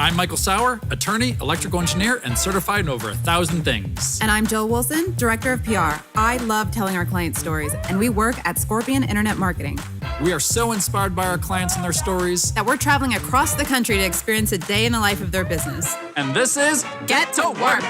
I'm Michael Sauer, attorney, electrical engineer, and certified in over 1,000 things. And I'm Jill Wilson, director of PR. I love telling our clients stories, and we work at Scorpion Internet Marketing. We are so inspired by our clients and their stories That we're traveling across the country to experience a day in the life of their business. And this is Get to Work.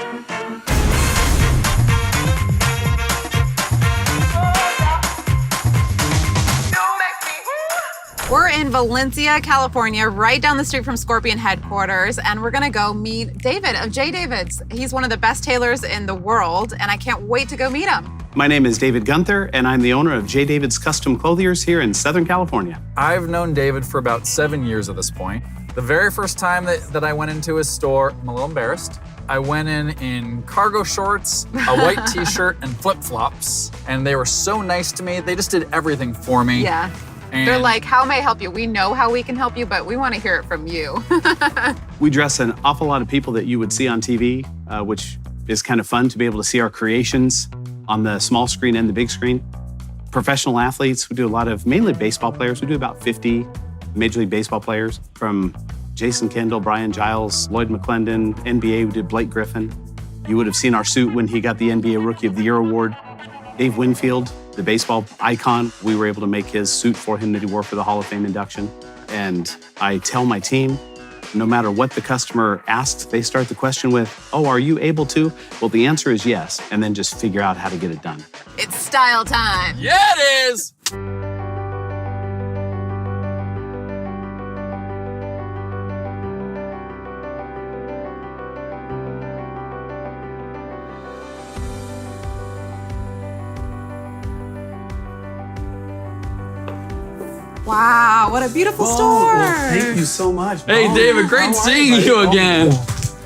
We're in Valencia, California, right down the street from Scorpion headquarters, and we're gonna go meet David of J. David's. He's one of the best tailors in the world, and I can't wait to go meet him. My name is David Gunther, and I'm the owner of J. David's Custom Clothiers here in Southern California. I've known David for about 7 years at this point. The very first time that I went into his store, I'm a little embarrassed. I went in cargo shorts, a white t-shirt, and flip-flops, and they were so nice to me. They just did everything for me. Yeah. And They're like, how may I help you? We know how we can help you, but we want to hear it from you. We dress an awful lot of people that you would see on TV, which is kind of fun to be able to see our creations on the small screen and the big screen. Professional athletes, we do a lot of, mainly baseball players. We do about 50 Major League Baseball players, from Jason Kendall, Brian Giles, Lloyd McClendon. NBA, we did Blake Griffin. You would have seen our suit when he got the NBA Rookie of the Year award. Dave Winfield, the baseball icon, we were able to make his suit for him that he wore for the Hall of Fame induction. And I tell my team, no matter what the customer asks, they start the question with, oh, are you able to? Well, the answer is yes, and then just figure out how to get it done. It's style time. yeah, it is! Wow, what a beautiful store. Well, thank you so much. Hey, Bo. David, great How are seeing you buddy? again.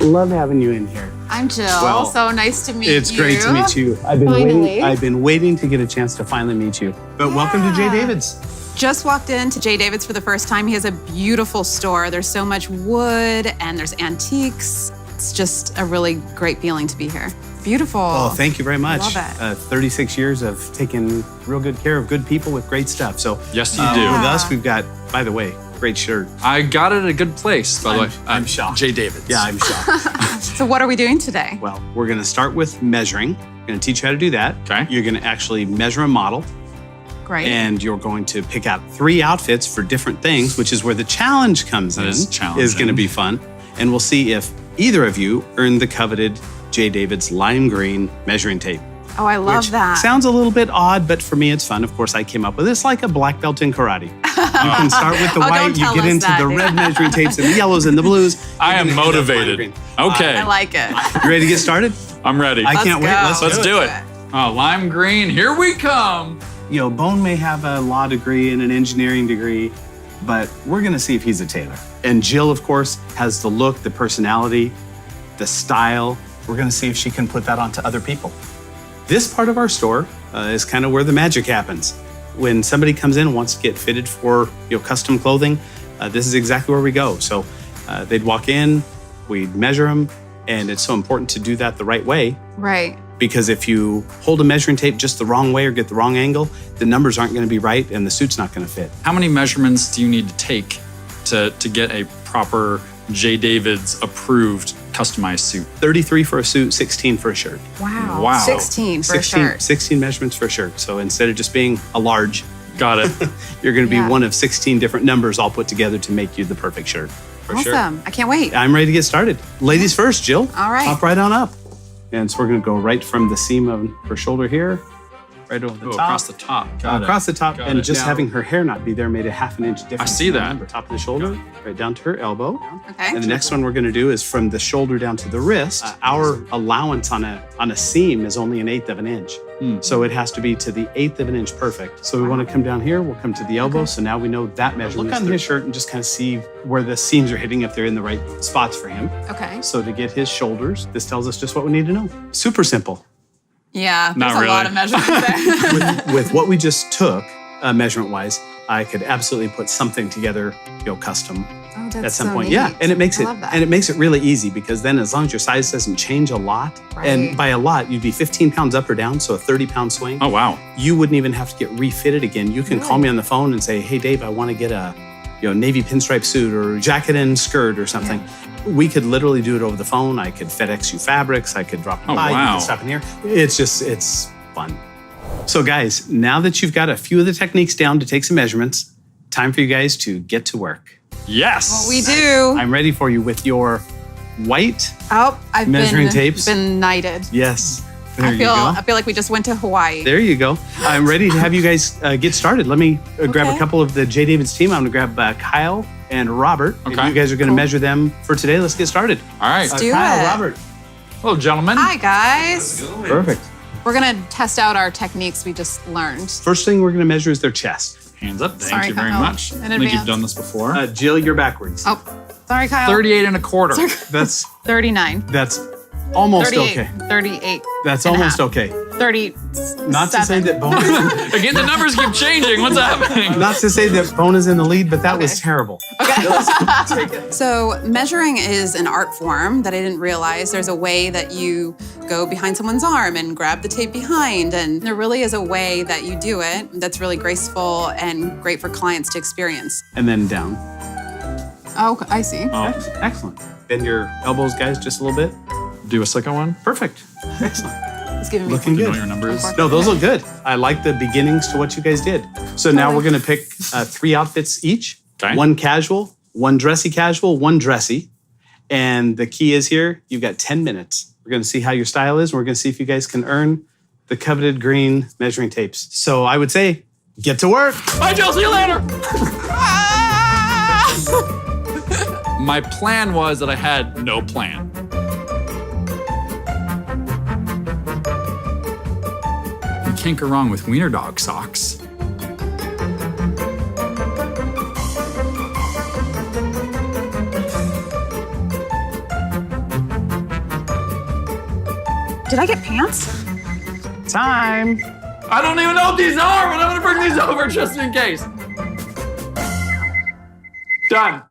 Love having you in here. I'm Jill. Well, so nice to meet you. It's great to meet you. Finally. I've been waiting to get a chance to finally meet you. But welcome to J. David's. Just walked into J. David's for the first time. He has a beautiful store. There's so much wood and there's antiques. It's just a really great feeling to be here. Beautiful. Oh, thank you very much. Love it. 36 years of taking real good care of good people with great stuff. So Yes, you do. With us, we've got, by the way, great shirt. I got it at a good place, by the way. I'm shocked. J. David's. Yeah, I'm shocked. So what are we doing today? Well, we're going to start with measuring. We're going to teach you how to do that. Okay. You're going to actually measure a model. Great. And you're going to pick out 3 outfits for different things, which is where the challenge comes in. That is challenging. Is going to be fun. And we'll see if either of you earn the coveted J. David's lime green measuring tape. Oh, I love Which that. sounds a little bit odd, but for me, it's fun. Of course, I came up with it. It's like a black belt in karate. You can start with the Oh, white, don't you tell get us into that, the dude. red measuring tapes and the yellows and the blues. I am You're gonna end up lime motivated. green. Okay. I like it. You ready to get started? I'm ready. I can't wait. go. Let's do it. Oh, lime green, here we come. You know, Bone may have a law degree and an engineering degree, but we're gonna see if he's a tailor. And Jill, of course, has the look, the personality, the style. We're gonna see if she can put that onto other people. This part of our store is kind of where the magic happens. When somebody comes in and wants to get fitted for custom clothing, this is exactly where we go. So they'd walk in, we'd measure them, and it's so important to do that the right way. Right. Because if you hold a measuring tape just the wrong way or get the wrong angle, the numbers aren't going to be right and the suit's not going to fit. How many measurements do you need to take to get a proper J. David's approved customized suit? 33 for a suit, 16 for a shirt. Wow. Wow. 16 for a shirt. 16 measurements for a shirt. So instead of just being a large, Got it. you're going to be Yeah. one of 16 different numbers all put together to make you the perfect shirt. For sure. Awesome. I can't wait. I'm ready to get started. Ladies first, Jill. All right. Hop right on up. And so we're going to go right from the seam of her shoulder here, right over the Ooh, top. across the top. Got it. Across the top, Got and it. just Now- having her hair not be there made a ½ inch difference. I see that. Remember, top of the shoulder, right down to her elbow. Okay. And the next one we're going to do is from the shoulder down to the wrist. Our allowance on a seam is only 1/8 of an inch. So it has to be to the 1/8 of an inch perfect. So we want to come down here, we'll come to the elbow. So now we know that measurement. Look on his shirt and just kind of see where the seams are hitting, if they're in the right spots for him. Okay. So to get his shoulders, this tells us just what we need to know. Super simple. Yeah. Not There's a lot really. of measurements there. With what we just took, measurement-wise, I could absolutely put something together, custom. Oh, that's At some so point, neat. yeah, and it makes I it love that. and it makes it really easy, because then as long as your size doesn't change a lot, and Right. by a lot you'd be 15 pounds up or down, so a 30-pound swing. Oh, wow. You wouldn't even have to get refitted again. You can call me on the phone and say, "Hey, Dave, I want to get a navy pinstripe suit or jacket and skirt or something. We could literally do it over the phone. I could FedEx you fabrics. I could drop them by. You wow. can stop in here. It's fun. So guys, now that you've got a few of the techniques down to take some measurements, time for you guys to get to work. Yes. We do. I'm ready for you with your white I've measuring tapes. been knighted. Yes. There you I go. feel like we just went to Hawaii. There you go. I'm ready to have you guys get started. Let me grab a couple of the J. David's team. I'm going to grab Kyle and Robert. Okay. And you guys are going to measure them for today. Let's get started. All right. Let's do Kyle, it. Robert. Hello, gentlemen. Hi, guys. Perfect. We're going to test out our techniques we just learned. First thing we're going to measure is their chest. Hands up. Thank Sorry, you very Kyle. much. In I think you've advance. done this before. Jill, you're backwards. Oh, sorry, Kyle. 38 and a quarter. That's 39. almost 38. okay. 38. That's and a almost half. okay. 30. Not to say that Bone Again, the numbers keep changing. What's happening? not to say that Bone is in the lead, but that was terrible. So measuring is an art form that I didn't realize. There's a way that you go behind someone's arm and grab the tape behind. And there really is a way that you do it that's really graceful and great for clients to experience. And then down. Oh, I see. Oh, Excellent. Bend your elbows, guys, just a little bit. do a second one. Perfect. Excellent. It's giving me Looking Do you good. know your numbers? No, those look good. I like the beginnings to what you guys did. So now we're going to pick 3 outfits each. Okay. 1 casual, 1 dressy casual, 1 dressy. And the key is here, you've got 10 minutes. We're going to see how your style is. And we're going to see if you guys can earn the coveted green measuring tapes. So I would say, get to work. Bye, Jill. See you later. My plan was that I had no plan. You can't go wrong with wiener dog socks. Did I get pants? Time. I don't even know what these are, but I'm gonna bring these over just in case. Done.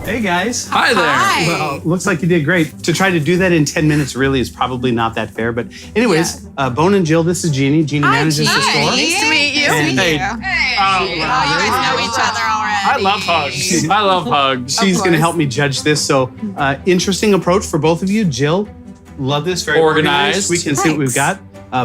Hey, guys. Hi there. Hi. Well, looks like you did great. To try to do that in 10 minutes really is probably not that fair. But anyways, Bone and Jill, this is Jeannie. Jeannie manages the store. Nice to meet you. And- Hey. Oh, you guys know each other already. I love hugs. I love hugs. She's going to course. help me judge this. So interesting approach for both of you. Jill, love this. Very Organized. We can see what we've got.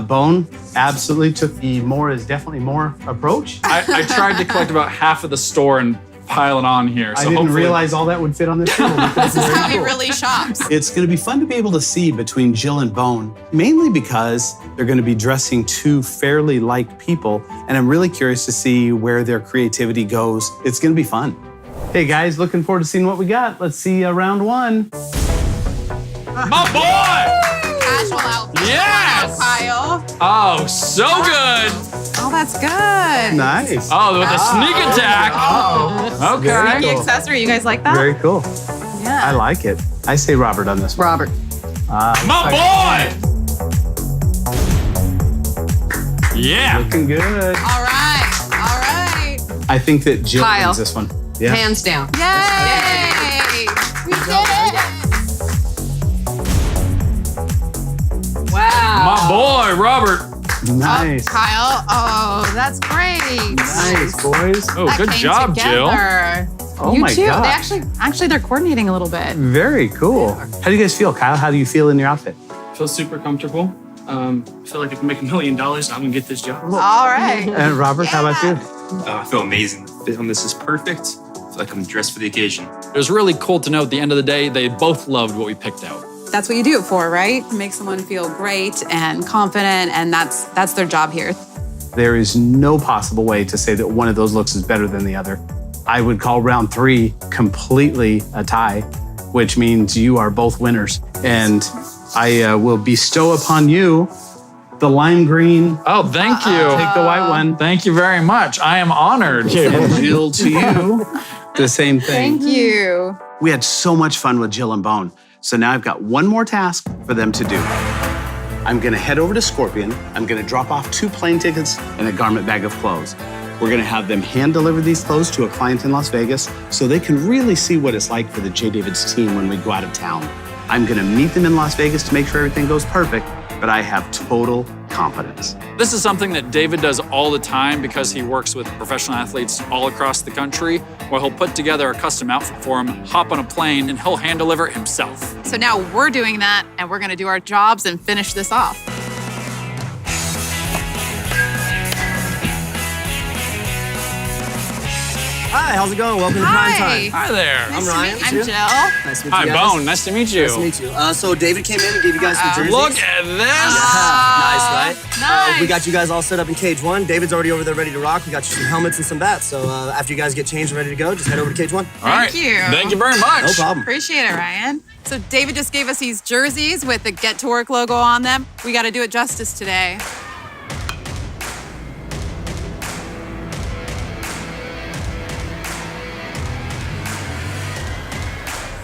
Bone absolutely took the more is definitely more approach. I tried to collect about half of the store and pile it on here. So I didn't hopefully- realize all that would fit on this table. This is how he really shops. It's going to be fun to be able to see between Jill and Bone, mainly because they're going to be dressing 2 fairly like people, and I'm really curious to see where their creativity goes. It's going to be fun. Hey guys, looking forward to seeing what we got. Let's see round 1. My boy! Casual outfit. Yes! Kyle. Oh, so good. Oh, that's good. Nice. Oh, with the sneak attack. Very Okay. The cool. accessory, you guys like that? Very cool. Yeah. I like it. I say Robert on this one. Robert. My boy! Yeah. Looking good. All right. All right. I think that Jill Kyle. wins this one. Yeah. Hands down. Yay! We did it. Wow. My boy, Robert. Nice. Oh, Kyle. Oh, that's great. Nice, boys. Oh, That good came job, Jill. together. Oh you my too. gosh. They actually they're coordinating a little bit. Very cool. How do you guys feel? Kyle, how do you feel in your outfit? Feel super comfortable. Feel like I can make $1 million. I'm gonna get this job. All right. And Robert, how about you? I feel amazing. The fit on this is perfect. I feel like I'm dressed for the occasion. It was really cool to know at the end of the day, they both loved what we picked out. That's what you do it for, right? Make someone feel great and confident, and that's their job here. There is no possible way to say that one of those looks is better than the other. I would call round 3 completely a tie, which means you are both winners. And I will bestow upon you the lime green. Oh, thank you. Take the white one. Thank you very much. I am honored. And Jill to you, the same thing. Thank you. We had so much fun with Jill and Bone. So now I've got one more task for them to do. I'm gonna head over to Scorpion. I'm gonna drop off 2 plane tickets and a garment bag of clothes. We're gonna have them hand deliver these clothes to a client in Las Vegas so they can really see what it's like for the J. David's team when we go out of town. I'm gonna meet them in Las Vegas to make sure everything goes perfect, but I have total confidence. This is something that David does all the time because he works with professional athletes all across the country, where he'll put together a custom outfit for them, hop on a plane, and he'll hand deliver it himself. So now we're doing that, and we're gonna do our jobs and finish this off. Hi, how's it going? Welcome to Prime Time. Hi there. I'm Ryan. I'm Jill. Nice to meet Hi, you guys. Bone. Nice to meet you. Nice to meet you. So David came in and gave you guys some jerseys. Look at this. Nice, right? Nice. We got you guys all set up in cage 1. David's already over there ready to rock. We got you some helmets and some bats. So after you guys get changed and ready to go, just head over to cage 1. All right. Thank you. Thank you very much. No problem. Appreciate it, Ryan. So David just gave us these jerseys with the Get to Work logo on them. We got to do it justice today.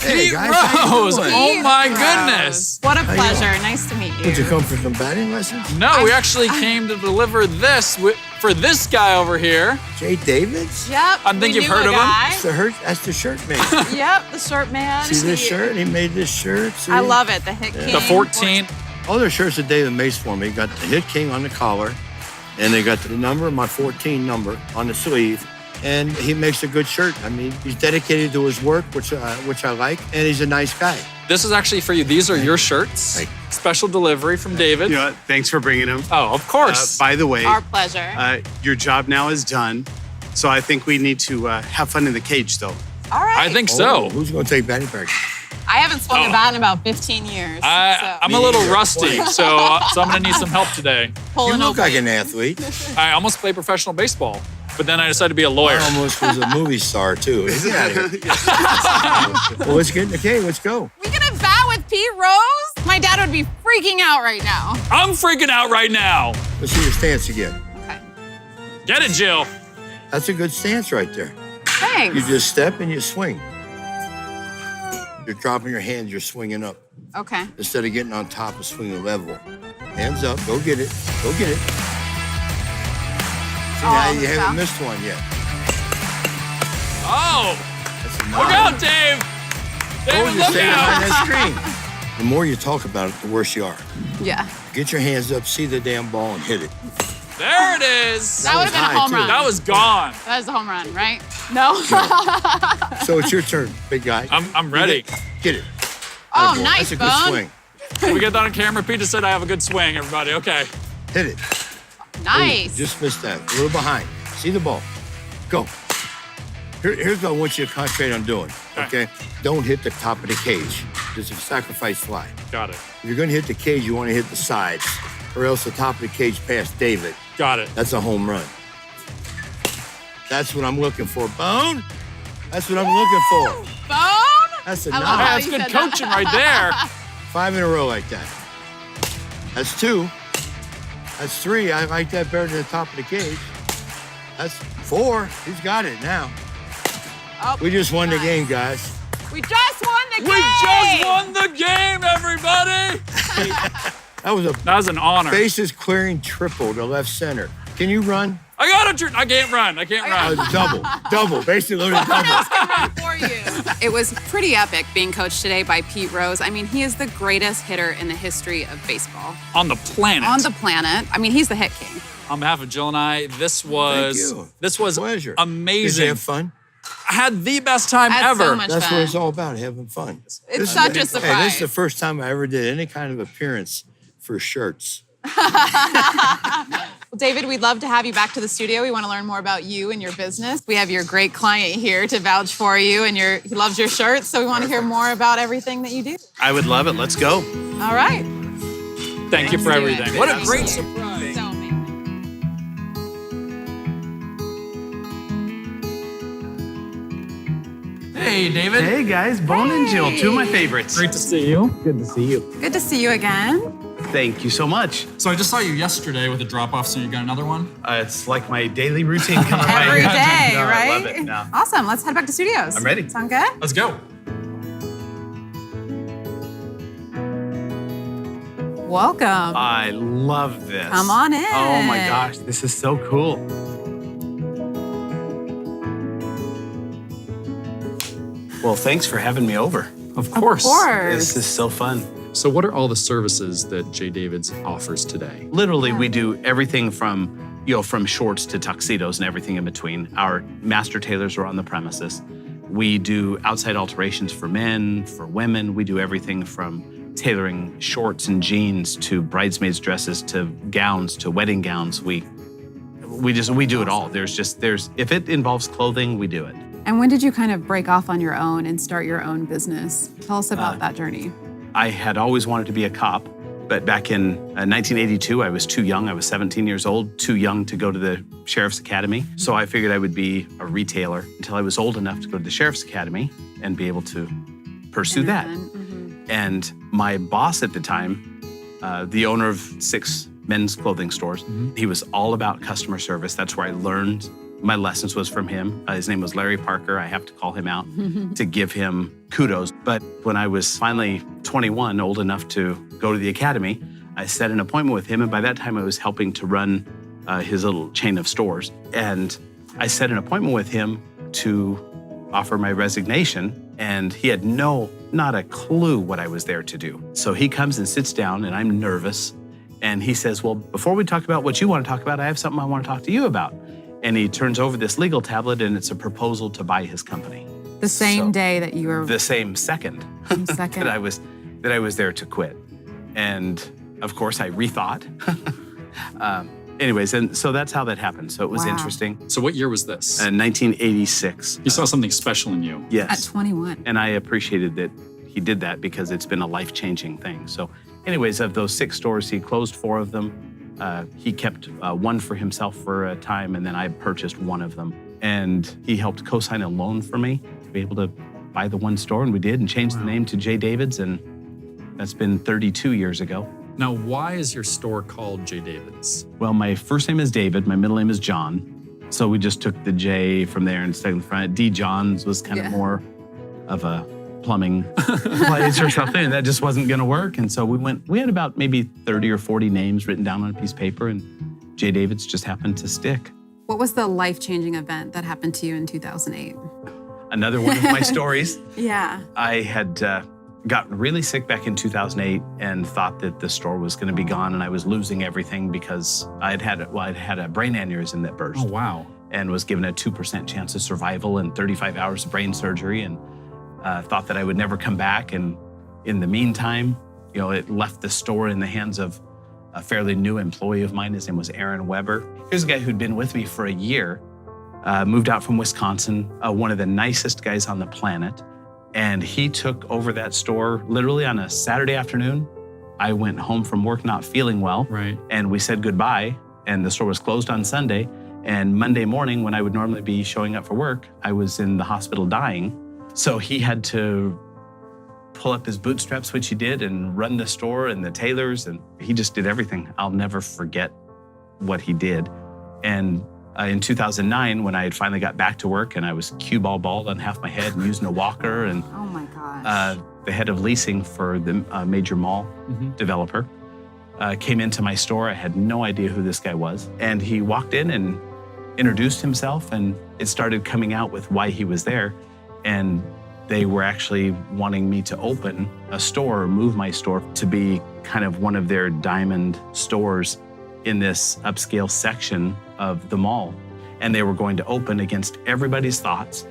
Hey guys, how you Rose. doing? Oh my goodness. What a pleasure. Nice to meet you. Did you come for some batting lessons? No, we actually came to deliver this for this guy over here. Jay Davids? Yep. I think we you've knew heard a of him. guy. That's the shirt man. Yep, the shirt man. See this shirt? He made this shirt. See? I love it. The Hit King. The 14. All their shirts that David makes for me got the Hit King on the collar, and they got the number, my 14 number, on the sleeve. And he makes a good shirt. I mean, he's dedicated to his work, which I like, and he's a nice guy. This is actually for you. These are your shirts. Thank Special delivery from David. You know, thanks for bringing them. Oh, of course. By the way, Our pleasure. your job now is done. So I think we need to have fun in the cage, though. All right. I think so. Who's going to take batting practice? I haven't swung a bat in about 15 years. I'm so a little Me either. rusty, so I'm going to need some help today. You pulling look over. like an athlete. I almost played professional baseball, but then I decided to be a lawyer. I almost was a movie star, too. Get out of here. Well, let's get in the cage. Let's go. We gonna bat with Pete Rose? My dad would be freaking out right now. I'm freaking out right now. Let's see your stance again. Okay. Get it, Jill. That's a good stance right there. Thanks. You just step and you swing. You're dropping your hands, you're swinging up. Okay. Instead of getting on top and swinging level. Hands up, go get it. Go get it. See, now you haven't missed one yet. Oh, That's a look out, Dave. David, you look stay behind out. that screen. The more you talk about it, the worse you are. Yeah. Get your hands up, see the damn ball, and hit it. There it is. That would have been a high, home too. run. That was gone. That was a home run, right? No. So it's your turn, big guy. I'm ready. Get it. Oh, Attaboy. nice, That's a good Bone. swing. Can we get that on camera? Pete just said I have a good swing, everybody. Okay. Hit it. Nice. Ooh, just missed that. A little behind. See the ball. Go. Here's what I want you to concentrate on doing, okay? Don't hit the top of the cage. This is a sacrifice fly. Got it. If you're going to hit the cage, you want to hit the sides, or else the top of the cage past David. Got it. That's a home run. That's what I'm looking for, Bone. That's what I'm looking for. Bone? That's a I love nine. how That's you good said that. coaching right there. 5 in a row like that. That's 2. That's 3. I like that better than the top of the cage. That's 4. He's got it now. Oh, We just won the nice. game, guys. We just won the game. We just won the game, everybody. That was a That was an honor. bases clearing triple to left center. Can you run? I got it. I can't run. I can't run. Double, basically loaded double. For you. It was pretty epic being coached today by Pete Rose. I mean, he is the greatest hitter in the history of baseball. On the planet. On the planet. I mean, he's the hit king. On behalf of Jill and I, this Thank was you. amazing. Pleasure. Did you have fun? I had the best time I had ever. so much That's fun. what it's all about, having fun. It's such a Hey, this surprise. is the first time I ever did any kind of appearance for shirts. Well, David, we'd love to have you back to the studio. We want to learn more about you and your business. We have your great client here to vouch for you, and he loves your shirts, so we want to hear more about everything that you do. I would love it. Let's go. All right. Thank you for Let's do everything. it. What a Thank great you. surprise. So amazing. Hey, David. Hey, guys. Bone and Jill, 2 of my favorites. Great to see you. Good to see you. Good to see you again. Thank you so much. So I just saw you yesterday with a drop-off, so you got another one? It's like my daily routine coming my Every day, No, right? I love it. No. Awesome. Let's head back to studios. I'm ready. Sound good? Let's go. Welcome. I love this. Come on in. Oh my gosh, this is so cool. Well, thanks for having me over. Of course. Of course. This is so fun. So what are all the services that J. David's offers today? Literally, we do everything from shorts to tuxedos and everything in between. Our master tailors are on the premises. We do outside alterations for men, for women. We do everything from tailoring shorts and jeans to bridesmaids dresses to gowns to wedding gowns. We do it all. There's if it involves clothing, we do it. And when did you kind of break off on your own and start your own business? Tell us about that journey. I had always wanted to be a cop, but back in 1982, I was too young. I was 17 years old, too young to go to the Sheriff's Academy. So I figured I would be a retailer until I was old enough to go to the Sheriff's Academy and be able to pursue that. And my boss at the time, the owner of 6 men's clothing stores, he was all about customer service. That's where I learned my lessons was from him. His name was Larry Parker. I have to call him out to give him kudos. But when I was finally 21, old enough to go to the academy, I set an appointment with him. And by that time, I was helping to run his little chain of stores. And I set an appointment with him to offer my resignation. And he had not a clue what I was there to do. So he comes and sits down, and I'm nervous. And he says, well, before we talk about what you want to talk about, I have something I want to talk to you about. And he turns over this legal tablet, and it's a proposal to buy his company. The same day that you were... The same second. that I was there to quit. And of course, I rethought. Anyways, and so that's how that happened. So it was interesting. So what year was this? 1986. He saw something special in you. Yes. At 21. And I appreciated that he did that because it's been a life-changing thing. So anyways, of those 6 stores, he closed 4 of them. He kept 1 for himself for a time, and then I purchased 1 of them. And he helped co-sign a loan for me to be able to buy the 1 store, and we did, and changed the name to J. David's, and that's been 32 years ago. Now, why is your store called J. David's? Well, my first name is David, my middle name is John. So we just took the J from there and stuck in the front. D. John's was kind of more of a plumbing place or something, and that just wasn't going to work. And so we had about maybe 30 or 40 names written down on a piece of paper, and J. David's just happened to stick. What was the life-changing event that happened to you in 2008? Another one of my stories. Yeah. I had got really sick back in 2008 and thought that the store was going to be gone, and I was losing everything because I'd had a brain aneurysm that burst. Oh, wow. And was given a 2% chance of survival and 35 hours of brain surgery, and thought that I would never come back. And in the meantime, it left the store in the hands of a fairly new employee of mine. His name was Aaron Weber. Here's a guy who'd been with me for a year, moved out from Wisconsin, one of the nicest guys on the planet. And he took over that store literally on a Saturday afternoon. I went home from work not feeling well. Right. And we said goodbye, and the store was closed on Sunday. And Monday morning, when I would normally be showing up for work, I was in the hospital dying. So he had to pull up his bootstraps, which he did, and run the store and the tailors, and he just did everything. I'll never forget what he did. And in 2009, when I had finally got back to work and I was cue bald on half my head and using a walker, and oh my gosh. The head of leasing for the major mall developer came into my store. I had no idea who this guy was. And he walked in and introduced himself, and it started coming out with why he was there. And they were actually wanting me to open a store, or move my store to be kind of one of their diamond stores in this upscale section of the mall. And they were going to open against everybody's thoughts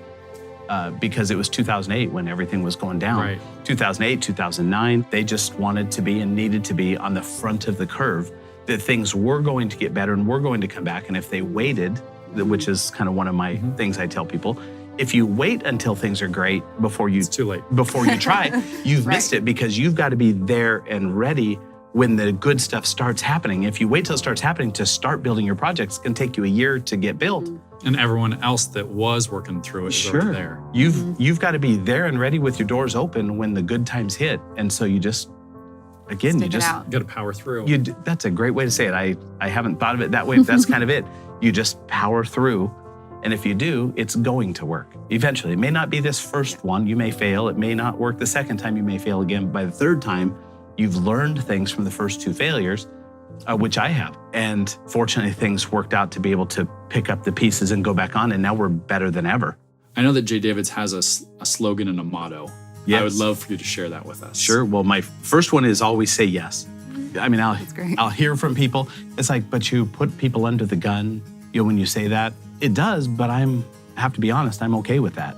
because it was 2008 when everything was going down. Right. 2008, 2009, they just wanted to be and needed to be on the front of the curve, that things were going to get better and were going to come back. And if they waited, which is kind of one of my things I tell people, if you wait until things are great it's too late. Before you try, you've missed it, because you've got to be there and ready when the good stuff starts happening. If you wait till it starts happening to start building your projects, it's going to take you a year to get built. And everyone else that was working through it is over there. You've got to be there and ready with your doors open when the good times hit. And so you just, again, Stick you just got to power through. That's a great way to say it. I haven't thought of it that way, but that's kind of it. You just power through. And if you do, it's going to work. Eventually, it may not be this first one. You may fail. It may not work the second time. You may fail again. By the third time, you've learned things from the first 2 failures, which I have. And fortunately, things worked out to be able to pick up the pieces and go back on. And now we're better than ever. I know that J. David's has a slogan and a motto. Yes. I would love for you to share that with us. Sure. Well, my first one is always say yes. I mean, great. I'll hear from people. It's like, but you put people under the gun, when you say that. It does, but I have to be honest, I'm okay with that.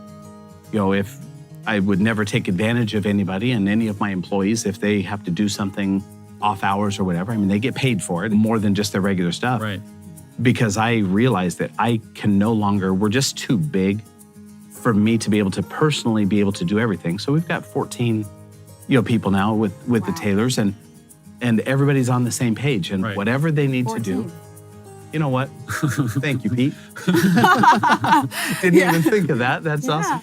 If I would never take advantage of anybody and any of my employees, if they have to do something off hours or whatever, I mean, they get paid for it more than just their regular stuff. Right. Because I realize that I can no longer, we're just too big for me to be able to personally be able to do everything. So we've got 14, people now with the tailors, and everybody's on the same page, and whatever they need 14. To do. You know what? Thank you, Pete. Didn't even think of that. That's awesome.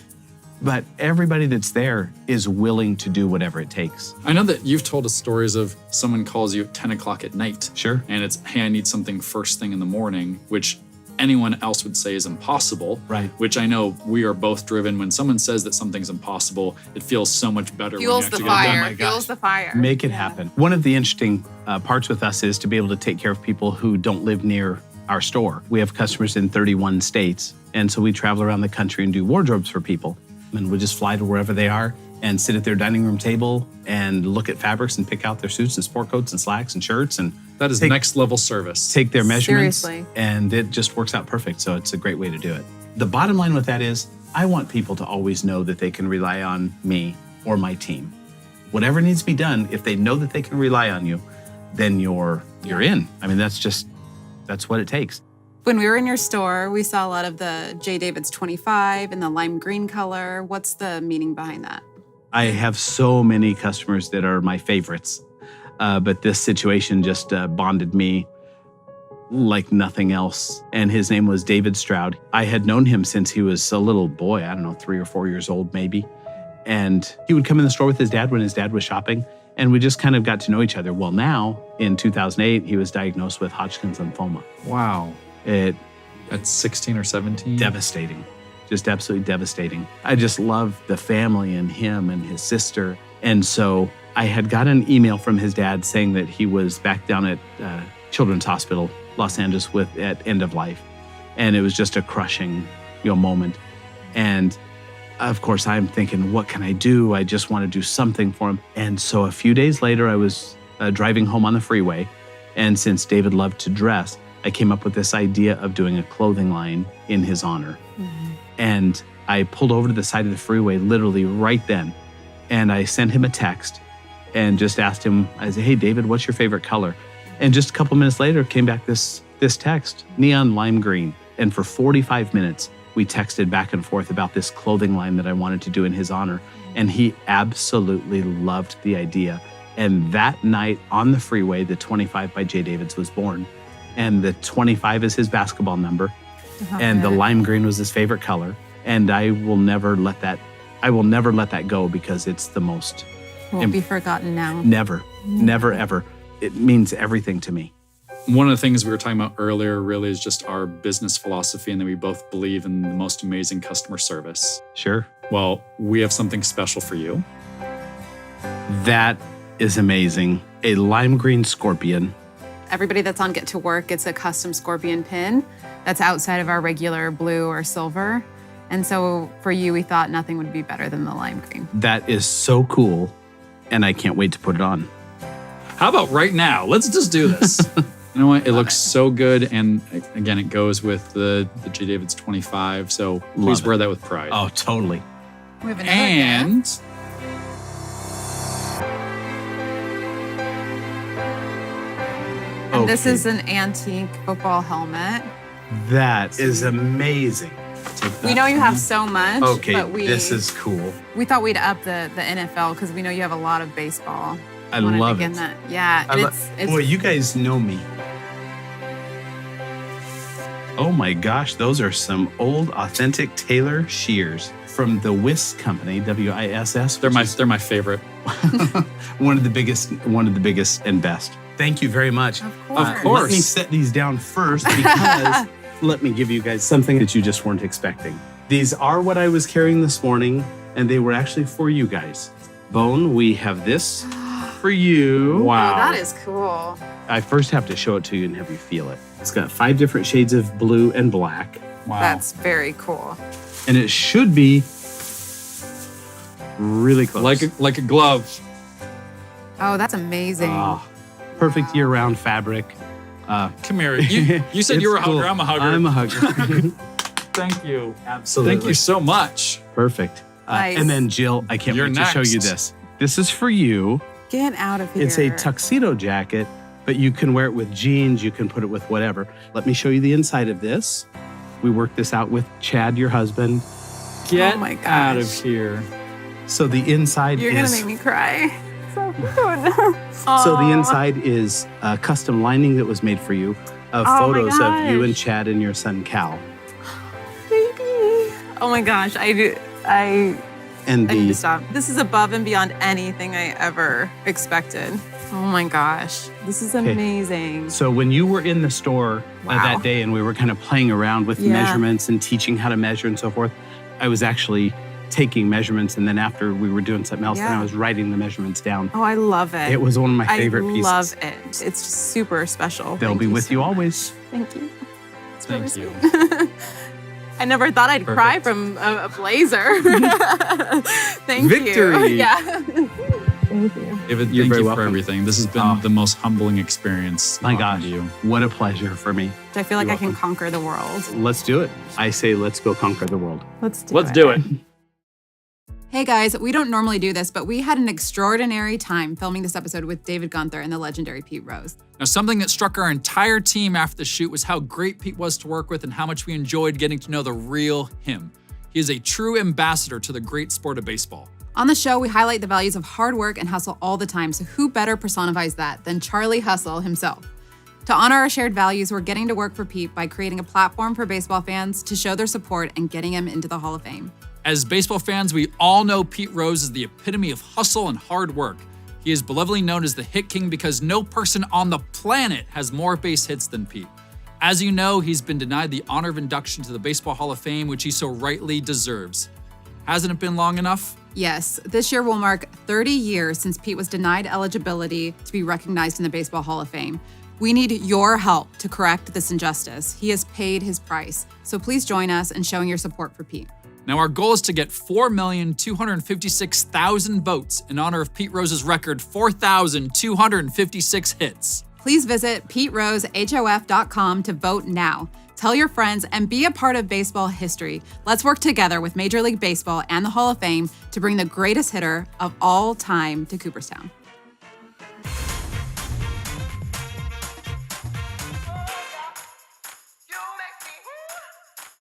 But everybody that's there is willing to do whatever it takes. I know that you've told us stories of someone calls you at 10 o'clock at night. Sure. And it's, hey, I need something first thing in the morning, which anyone else would say is impossible. Right. Which I know we are both driven. When someone says that something's impossible, it feels so much better Fuels when you the actually fire. get it done. Fuels the fire. Make it happen. One of the interesting parts with us is to be able to take care of people who don't live near our store. We have customers in 31 states. And so we travel around the country and do wardrobes for people. And we'll just fly to wherever they are and sit at their dining room table and look at fabrics and pick out their suits and sport coats and slacks and shirts. And that is next level service. Take their measurements. Seriously. And it just works out perfect. So it's a great way to do it. The bottom line with that is I want people to always know that they can rely on me or my team. Whatever needs to be done, if they know that they can rely on you, then you're in. I mean, that's what it takes. When we were in your store, we saw a lot of the J. David's 25 in the lime green color. What's the meaning behind that? I have so many customers that are my favorites, but this situation just bonded me like nothing else. And his name was David Stroud. I had known him since he was a little boy, I don't know, 3 or 4 years old maybe. And he would come in the store with his dad when his dad was shopping, and we just kind of got to know each other. Well, now, in 2008, he was diagnosed with Hodgkin's lymphoma. Wow. At 16 or 17? Devastating. Just absolutely devastating. I just love the family and him and his sister. And so I had got an email from his dad saying that he was back down at Children's Hospital, Los Angeles, at end of life. And it was just a crushing, moment. And of course, I'm thinking, what can I do? I just want to do something for him. And so a few days later, I was driving home on the freeway. And since David loved to dress, I came up with this idea of doing a clothing line in his honor. Mm-hmm. And I pulled over to the side of the freeway literally right then. And I sent him a text and just asked him, I said, hey, David, what's your favorite color? And just a couple minutes later came back this text, neon lime green. And for 45 minutes, we texted back and forth about this clothing line that I wanted to do in his honor. And he absolutely loved the idea. And that night on the freeway, the 25 by J. David's was born. And the 25 is his basketball number. And the lime green was his favorite color. And I will never let that go because it's the most. Won't be forgotten now. Never, ever. It means everything to me. One of the things we were talking about earlier really is just our business philosophy, and that we both believe in the most amazing customer service. Sure. Well, we have something special for you. That is amazing. A lime green scorpion. Everybody that's on Get to Work gets a custom scorpion pin that's outside of our regular blue or silver. And so for you, we thought nothing would be better than the lime green. That is so cool, and I can't wait to put it on. How about right now? Let's just do this. You know what? It looks so good. And again, it goes with the J. David's 25. So please wear that with pride. Oh, totally. We have another And gift. And this is an antique football helmet. That is amazing. We know you have so much. Okay, but this is cool. We thought we'd up the NFL because we know you have a lot of baseball. I love it. Yeah, it's well, you guys know me. Oh my gosh, those are some old, authentic tailor shears from the Wiss company, WISS. they're my favorite. one of the biggest and best. Thank you very much. Of course. Let me set these down first because let me give you guys something that you just weren't expecting. These are what I was carrying this morning, and they were actually for you guys. Bone, we have this for you. Wow. Oh, that is cool. I first have to show it to you and have you feel it. It's got 5 different shades of blue and black. Wow. That's very cool. And it should be Really close. Like a glove. Oh, that's amazing. Perfect year-round fabric. Come here. You said you were a It's cool. hugger. I'm a hugger. I'm a hugger. Thank you. Absolutely. Thank you so much. Perfect. Nice. And then Jill, I can't You're wait to show you next. this. This is for you. Get out of here. It's a tuxedo jacket, but you can wear it with jeans. You can put it with whatever. Let me show you the inside of this. We worked this out with Chad, your husband. Get Oh my gosh. out of here. So the inside You're is... gonna make me cry. So cute. So the inside is a custom lining that was made for you of Oh my photos of you gosh. and Chad and your son Cal. Baby. Oh my gosh, I And need to the stop. This is above and beyond anything I ever expected. Oh my gosh, this is amazing. so when you were in the store Wow. that day and we were kind of playing around with Yeah. measurements and teaching how to measure and so forth, I was actually taking measurements, and then after we were doing something else, then Yeah. I was writing the measurements down. Oh, I love it. It was one of my favorite pieces. I love it. It's just super special. They'll Thank be with so you much. always. Thank you. It's Thank really you. sweet. I never thought I'd cry Perfect. from a blazer. Thank Victory. you. Yeah. Thank you. David, You're thank very you welcome. for everything. This has been the most humbling experience. My talking gosh, to you. what a pleasure for me. I feel like You're I can welcome. conquer the world. Let's do it. I say let's go conquer the world. Let's do Let's it. do it. Hey guys, we don't normally do this, but we had an extraordinary time filming this episode with David Gunther and the legendary Pete Rose. Now, something that struck our entire team after the shoot was how great Pete was to work with and how much we enjoyed getting to know the real him. He is a true ambassador to the great sport of baseball. On the show, we highlight the values of hard work and hustle all the time, so who better personifies that than Charlie Hustle himself? To honor our shared values, we're getting to work for Pete by creating a platform for baseball fans to show their support and getting him into the Hall of Fame. As baseball fans, we all know Pete Rose is the epitome of hustle and hard work. He is belovedly known as the Hit King because no person on the planet has more base hits than Pete. As you know, he's been denied the honor of induction to the Baseball Hall of Fame, which he so rightly deserves. Hasn't it been long enough? Yes, this year will mark 30 years since Pete was denied eligibility to be recognized in the Baseball Hall of Fame. We need your help to correct this injustice. He has paid his price, so please join us in showing your support for Pete. Now, our goal is to get 4,256,000 votes in honor of Pete Rose's record 4,256 hits. Please visit PeteRoseHOF.com to vote now. Tell your friends and be a part of baseball history. Let's work together with Major League Baseball and the Hall of Fame to bring the greatest hitter of all time to Cooperstown.